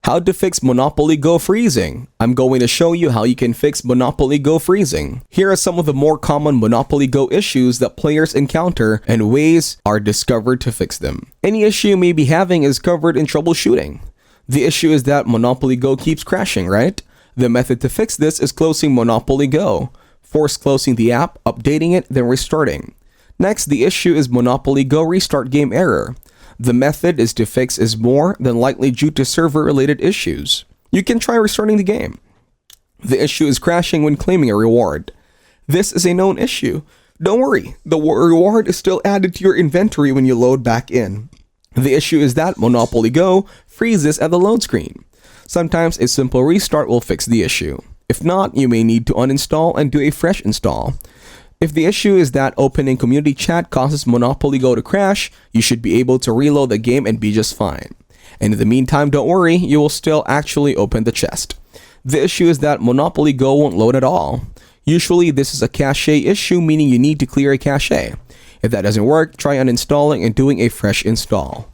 How to fix Monopoly Go freezing. I'm going to show you how you can fix Monopoly Go freezing. Here are some of the more common Monopoly Go issues that players encounter and ways are discovered to fix them. Any issue you may be having is covered in troubleshooting. The issue is that Monopoly Go keeps crashing, right? The method to fix this is closing Monopoly Go. Force closing the app, updating it, then restarting. Next, the issue is Monopoly Go restart game error. The method is to fix is more than likely due to server-related issues. You can try restarting the game. The issue is crashing when claiming a reward. This is a known issue. Don't worry, the reward is still added to your inventory when you load back in. The issue is that Monopoly Go freezes at the load screen. Sometimes a simple restart will fix the issue. If not, you may need to uninstall and do a fresh install. If the issue is that opening community chat causes Monopoly Go to crash, you should be able to reload the game and be just fine. And in the meantime, don't worry, you will still actually open the chest. The issue is that Monopoly Go won't load at all. Usually, this is a cache issue, meaning you need to clear a cache. If that doesn't work, try uninstalling and doing a fresh install.